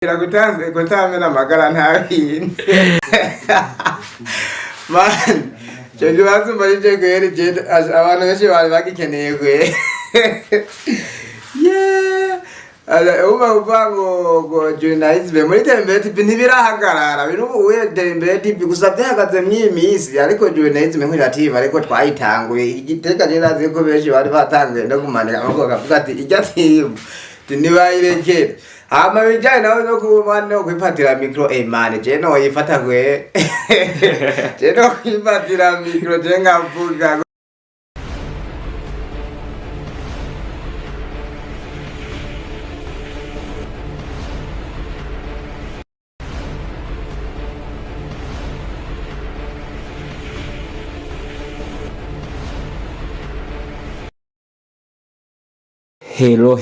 Kutamena amagara ntabindi man cyo kibazo mbarije kweri je abantu benshi bari bagikeneye kwe yeah uba ngo journalism muri TERIMBERE TV ntibirahagarara bintu uye TERIMBERE TV gusa byahagaze mw'imisi ariko journalism nk'irativa ariko twayitanguye igiteka je nazi ko benshi bari batanguye no kumanika amaboko akavuga ati ijya timu nibayirekere ama bijanye nawe no kumana no kwipatira micro man je no yifata gwe je no kwipatira micro je ngavuga.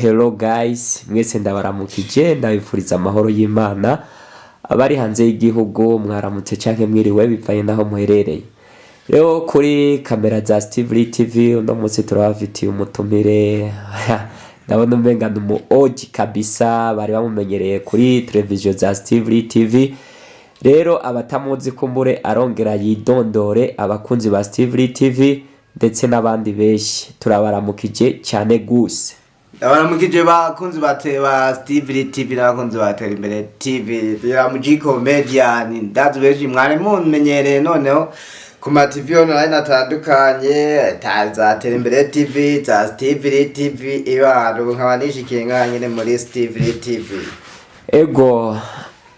Hello guys, mwese ndabaramukije ndabifuriza amahoro y'Imana. Abari hanze y'igihugu mwaramutse canke mwiriwe bivaye naho muherereye. Rero kuri kamera za TERIMBERE TV uno munsi turabafitiye umutumire ndabona umenga numu oji kabisa bari bamumenyereye kuri televiziyo za TERIMBERE TV. Rero abatamuzi kumbure arongera yidondore abakunzi ba TERIMBERE TV ndetse n'abandi benshi turabaramukije cyane guse. Abaramukije bakunzi ba TERIMBERE TV n'abakunzi ba TERIMBERE TV ya mujiko media ni ndazi beji mwari mumenyereye noneho ku ma TV online atandukanye za TERIMBERE TV za TERIMBERE TV ibaro nk'abanishikiye nyine muri TERIMBERE TV. Ego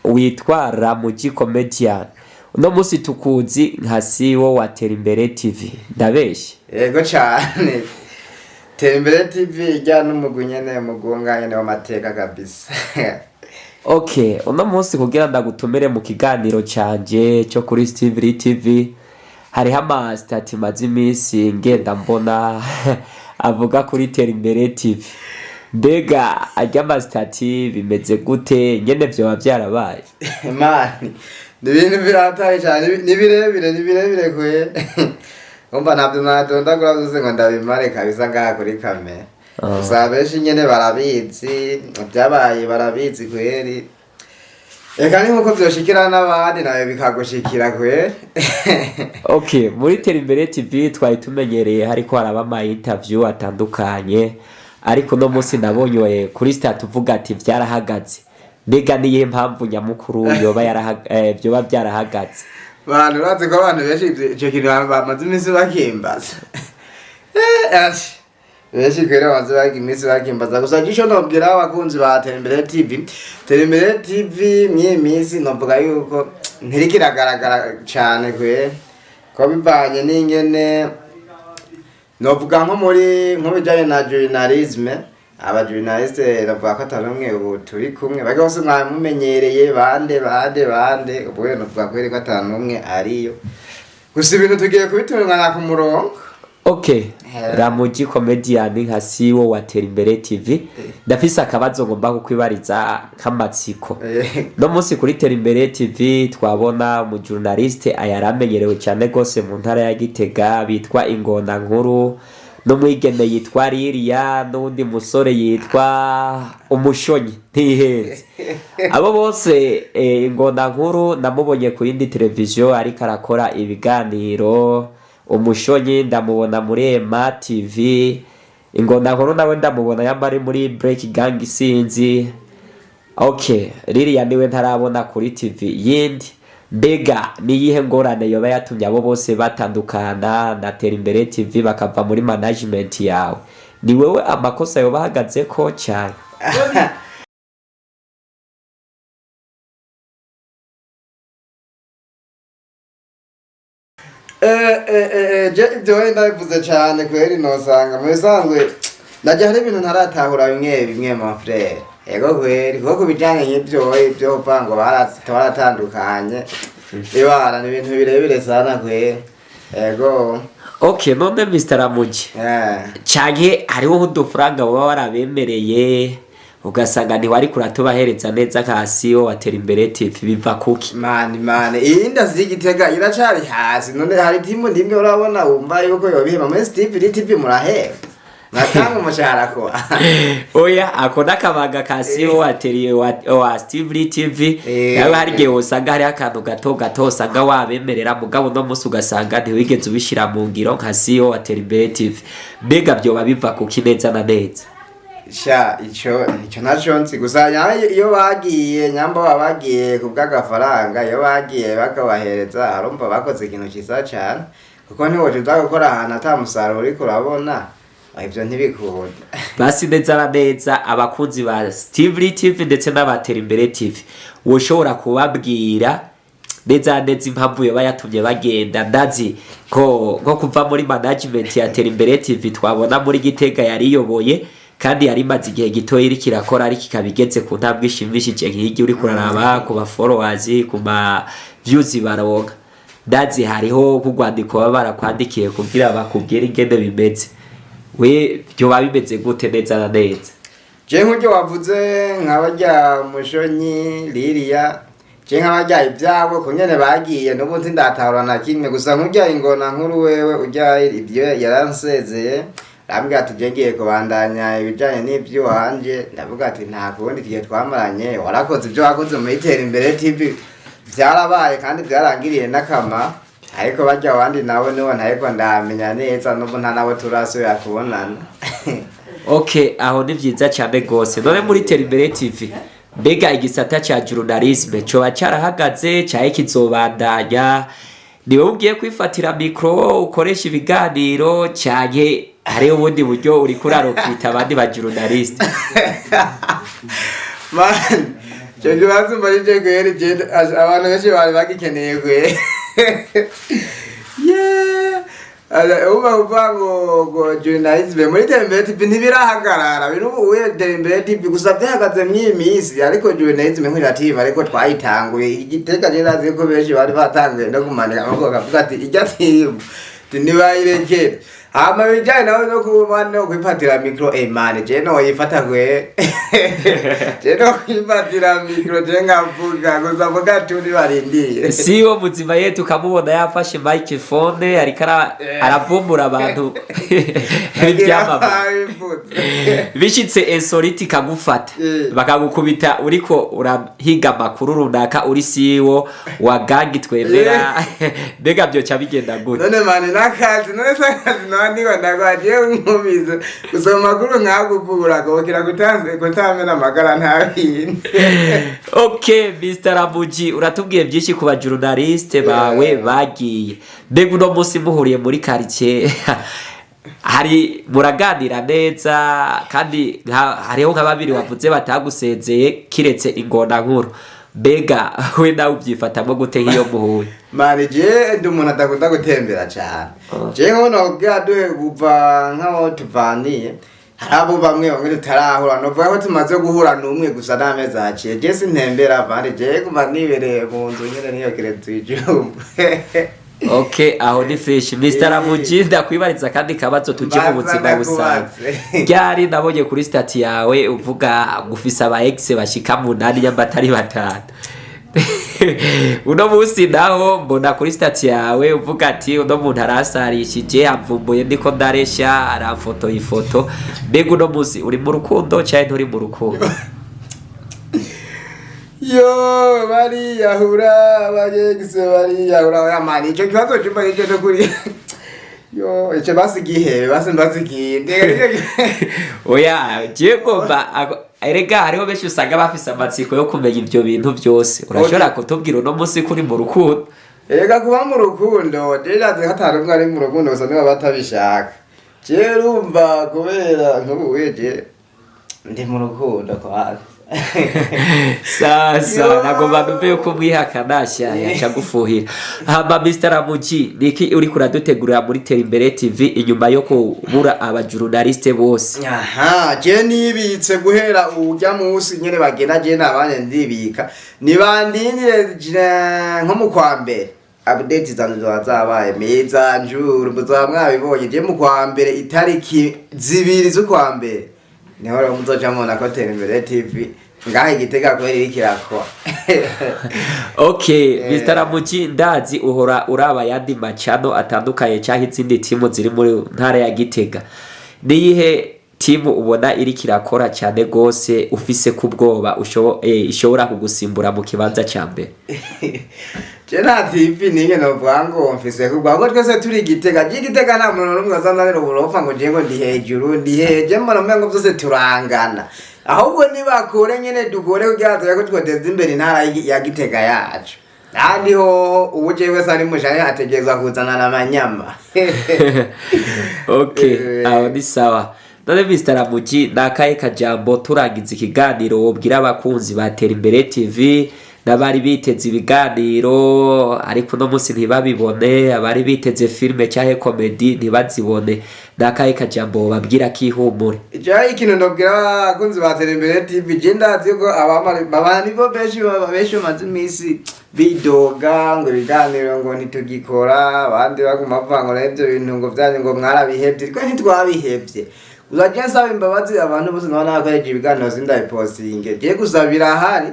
witwara mujiko media uno musi tukuzi nka CEO wa TERIMBERE TV ndabeshi. Ego cyane TERIMBERE TV ijyana umugwi nyene mugunganye ne w'amateka kabisa. Okay, uno munsi kugira ndagutumire mu kiganiro canje cyo kuri TERIMBERE TV hari hama stati mazimisi ngenda mbona avuga kuri TERIMBERE TV. Mbega ajya ma stati bimeze gute nyene byo byarabaye? Mani ibintu birataye cyane ni birebire kwe. Umva nabyo nadonda guravuze ngo ndabimare kabisa ngaha kuri kamera. Usabeshi nyene barabizi byabaye barabizi kweri. Eka ni nkuko byoshikira n'abandi nawe bikagushikira kweri. Okay, muri TERIMBERE TV twari tumenyereye hariko haraba ama interview atandukanye ariko no munsi nabonye kuri stat tuvuga ati byarahagaze. Mbega niye impamvu nyamukuru yoba byoba byarahagaze? Bantu bazi ko abantu benshi icyo kintu bamaze iminsi bakimbaza. Benshi kwera bamaze bagimisi bakimbaza gusa gisho nobwira abakunzi ba TERIMBERE TV. TERIMBERE TV myimisi novuga yuko ntirikiragaragara cyane kwe ko bivanye n'ingene novuga nko muri bijanye na journalism. Aba journaliste bavuga ko atanumwe ubu turi kumwe bage bose mwamumenyereye bande ubwo novuga ko eri ko atanumwe ariyo gusa ibintu tugiye kubitungana ku murongo. Okay, Ramuji comedian nka CEO wa TERIMBERE TV ndafise akabazo ngomba kukwibariza kamatsiko. No munsi kuri TERIMBERE TV twabona mu journaliste ayaramenyerewe cyane gose mu ntara ya Gitega bitwa Ingona Nkuru no mwigeme yitwa LILIA n'undi musore yitwa UMUSHONYI ntihenze. Abo bose Ingona Nkuru namubonye ku yindi televiziyo ariko arakora ibiganiro. UMUSHONYI ndamubona muri TV. Ingona Nkuru nawe ndamubona yambari muri Break Gang sinzi. Okay, LILIA niwe ntarabona kuri TV yindi. Mbega niyihe ngorane yoba yatumye abo bose batandukana na TERIMBERE TV bakava muri management yawe? Ni wewe amakosa yoba hagaze ko cyane? Je ibyo ndabivuze cyane kweri nosanga musanzwe najya hari ibintu ntaratahura bimwe ma frère. Ego kweri kuko bijanye n'ibyo vango baratandukanye. Ibara ni ibintu birebire sana kweri. Ego. Okay, none Mr. Ramuji. Cyane hariho udufranga baba warabemereye ugasanga ni wari kuratubahereza neza ka CEO wa TERIMBERE TV biva kuki? Mani iyi ndazi Gitega iracari hasi none hari timu ndimwe urabona wumva yuko yobihema muri TERIMBERE TV muraheba. natanga umushahara ko oya ako nakabanga kasiyo wateriye wa Steve TV yawe hari gihe usanga hari akantu gato usanga wabemerera mugabo no musi ugasanga ntiwigeze ubishira mu ngiro nka CEO wa TERIMBERE TV mbega byo babiva ku kineza na neza sha ico naco nzi gusa iyo bagiye nyamba babagiye kubw'agafaranga iyo bagiye bakabahereza harumva bakoze ikintu cyiza cyane kuko ntiwoje gukora ahantu atamusaruro uriko urabona ivyo ntibikunda basi neza na neza abakunzi ba Steve TV ndetse n'abaterimbere TV woshobora kubabwira neza neza impamvu yo bayatumye bagenda ndazi ko kuva muri management ya TERIMBERE TV twabona muri Gitega yariyoboye kandi yari maze igihe gito iri kirakora ari kikabigeze ku ntambwe ishimishije nk'igi uri kuraraba ku ba followers ku ma views baronka ndazi hariho kugwandiko babara kwandikiye kugira bakubwira ingene bimeze we byo babimeze gute neza na neza je nk'uryo wavuze nk'abarya umushonyi LILIA je nk'abarya ibyabo kunyene bagiye n'ubundi ndatahura na kimwe gusa nk'urya ingona nkuru wewe urya ibyo yaransezeye ambwa ati ngiye kubandanya ibijanye n'ibyo hanje ndavuga ati nta kundi kiye twamaranye warakoze ibyo wakoze mu TERIMBERE TV byarabaye kandi byarangiriye nakama ariko bajya wandi nawe niwo ntayiko ndamenya neza n'ubu nta nawe turasubira kubonana okay aho ni vyiza cyane gose none muri TERIMBERE TV mbega igisata cha journalisme cyo bacarahagaze cyaye kizobandanya niwe ugiye kwifatira micro ukoresha ibiganiro cyane hari ubundi buryo uri kurarokita abandi ba journalist man cyo gibazo muri je gwere je abantu benshi bari bagikeneye gwe yeah uba go journalism muri TERIMBERE TV ntibirahagarara bino uwe TERIMBERE TV gusa byahagaze mw'imisi ariko journalism nk'irativa ariko twayitanguye igiteka je nazi ko benshi bari batanguye no kumanika amako kavuga ati ijya timu nibayirekere ama bijanye nawe no kubana no kwifatira micro man je no yifata gwe je no kwifatira micro je ngavuga gusa vuga turi barindiye siwo muzima yetu kamubona yafashe microphone arikara aravumbura abantu ibyamama bishitse insolite kagufata bakagukubita uriko urahiga makuru runaka uri siwo wa gangi twemera mbega byo cyabigenda gute none mane nakazi none sakazi nandiko ndagwaje nkubizo gusoma makuru nkagukura gokira gutamena magara ntabindi okay Mr. Ramuji uratubwiye byinshi ku ba journaliste bawe bagiye mbega uno munsi muhuriye muri quartier hari muraganira neza kandi hariho nk'ababiri wavuze batagusezeye kiretse ingona nkuru bega we nawe ubyifatamo gute nk'iyo muhuye mani je ndi umuntu adakunda gutembera cyane je nkono bwaduhe kuva nkaho tuvaniye harabo bamwe tutarahura novuga ko tumaze guhura n'umwe gusa n'amezi aciye je sintembera bandi je kuva nibereye mu nzu nyene niyo kiretse ijumbu okay aho ni fresh Mr. Ramuji ndakwibariza kandi kabazo tuje mu buzima busanzwe ryari nabonye kuri stat yawe uvuga gufisa aba ex bashika mu 8 y'ambatari batanu uno munsi naho mbona kuri stat yawe uvuga ati uno muntu arasarishije amvumbuye ndiko ndaresha arafoto ifoto mbega uno munsi uri mu rukundo cyane nturi mu rukundo yo bari yahura bagegise bari yahura yamani ico kibazo cyumba ico cyo kuri yo ico basigihe basimbazigiye oya je gomba erega hariho benshi usanga bafise amatsiko yo kumenya ivyo bintu byose urashobora kutubwira uno munsi kuri mu rukundo erega kuba mu rukundo deraze hatari umwe ari mu rukundo gusa niba batabishaka je rumva kubera nk'ubuweje ndi mu rukundo kwa sasa nagomba numve ko mwihakana yaca gufuhira hamba Mr. Ramuji niki uri kuradutegurira muri TERIMBERE TV inyuma yo kubura aba journaliste bose aha je nibitse guhera ujya munsi nyene bagenda je nabanye ndibika nibandinire nko mu kwambere update zanzo zabaye meza njuru muzamwabibonye je mu kwambere itariki zibiri zo kwambere niho rero muzoja mubona ko TERIMBERE TV ngahe Gitega ko iri kirakwa okay Mr. Ramuji ndazi uhora uraba yandi macano atandukanye cyaho izindi timu ziri muri ntara ya Gitega niyihe timu ubona iri kirakora cyane gose ufise kubwoba ishobora kugusimbura mu kibanza ca mbere? Je nta TV ninge no bwango mfise kubwo twese turi Gitega nta muntu numwe azananira uburofa ngo je ngo ndi hejuru ndi heje mbona mwengo byose turangana ahubwo nibakore nyene dukore kugira ko twoteza imbere intara ya Gitega yacu kandi ho ubuje wese ari mushanye ategezwa kuzana n'amanyama. Okay, aho ni sawa. None Mr. Ramuji nakaye kajambo turangiza ikiganiro wobwira abakunzi ba TERIMBERE TV nabari biteze ibiganiro ariko no munsi ntibabibone, abari biteze filme cyahe comedy ntibazibone, nakaye kajambo babwira kihumure? Ijya ikintu ndobwira abakunzi ba TERIMBERE TV ndazi ko abamari bo benshi mazimisi bidoga ngo ibiganiro ngo nitugikora abandi baguma vango n'ibyo bintu ngo byanyu ngo mwarabihebye ariko ntitwabihebye. Uzaje nsaba imbabazi abantu bose nabana bakoreje ibiganiro sindabipostinge je gusabira hari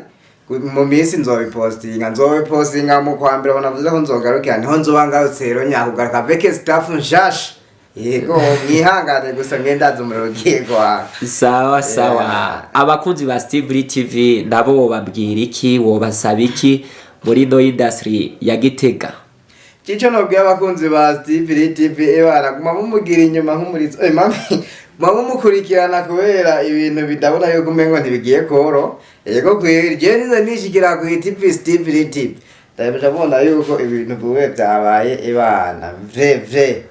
mu minsi nzobipostinga mu kwambira banavuze ko nzogarukira niho nzoba ngarutse rero nyakugaruka veke staff nshasha yego mwihangane gusa ngendaza umuriro giye kwa. Sawa sawa. Abakunzi ba Steve TV nabo babwira iki wobasaba iki muri no industry ya Gitega? Cico nobwiye abakunzi ba Steve TV baraguma mumugira inyuma nk'umurizo mama mukurikirana kubera ibintu bidabona yuko umengo ntibigiye koro yego kwije nizo nishikira ku TV Steve TV ndabona yuko ibintu buwe byabaye ibana vre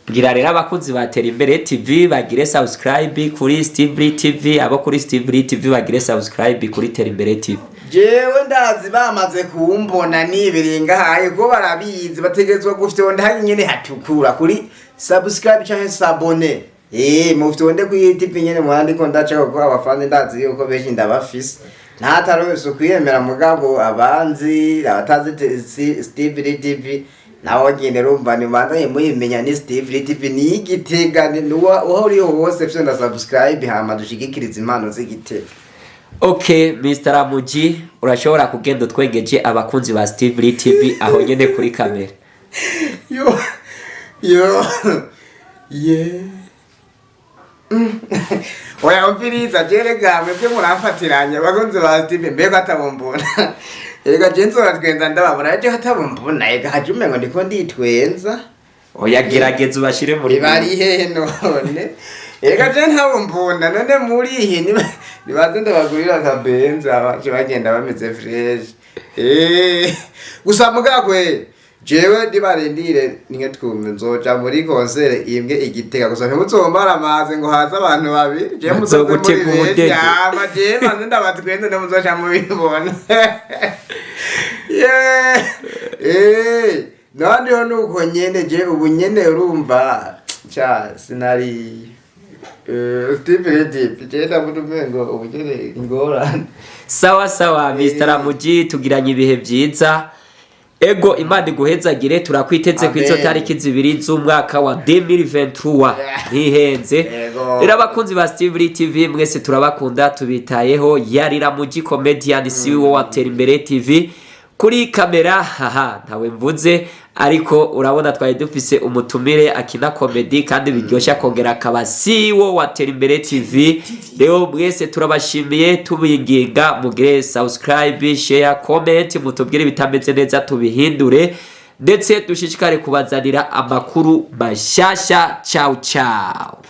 bwira rero abakunzi ba TERIMBERE TV bagire subscribe kuri Steve TV, abo kuri Steve TV bagire subscribe kuri TERIMBERE TV. Jewe ndazi bamaze kumbona nibiringa haye ko barabizi bategezwa gufyonda hari nyene hatukura kuri subscribe cyangwa sabone. Muftonde ku TV nyene mwandi ko ndaca ko abafande ndazi yuko beshi ndabafise ntataro kwiyemera mugabo abanzi abatazi Steve TV nawo nyene rumva ni mandaye muyimenya ni Steve TV ni Gitega ni uri hose fyonda subscribe hama dushigikiriza impano z'Igitega. Okay, Mr. Ramuji urashobora kugenda twegeje abakunzi ba Steve TV aho nyene kuri kamera. Yo yeah. Oya umpiriza jerega mwebwe muramfatiranya bagonze ba Steve mbega atabombona ega jenzo ratwenza ndababona je atabombona ega hajume ngo ndiko nditwenza oya gerageza ubashire muri bari hehe none ega je ntabombona none muri he nibaze ndabagurira kabenza abaje bagenda bameze fresh gusa mugagwe jewe ndibarindire ninge twumve nzoja muri concert imbwe Igitega gusa ntimuzombara amaze ngo haza abantu babiri je muzoguteka umudede je manze ndabatwende ndemuzoja mu bibona nandi ho nuko nyene je ubu nyene urumva cha sinari Steve TV je ndabudumengo ubugere ingorane. Sawa sawa Mr. Ramuji tugiranye ibihe byiza. Ego Imana iguhezagire turakwiteze ku izo tariki zibiri z'umwaka wa 2023 ntihenze. Era abakunzi ba Steve TV mwese turabakunda tubitayeho yari Ramuji comedian CEO wa TERIMBERE TV kuri kamera ntawe mvuze ariko urabona twaye dufise umutumire akina comedy kandi biryoshya kongera akaba CEO wa TERIMBERE TV. Rero mwese turabashimiye tubinginga mugire subscribe share comment mutubwire bitameze neza tubihindure ndetse dushishikare kubazanira amakuru mashasha. Ciao ciao.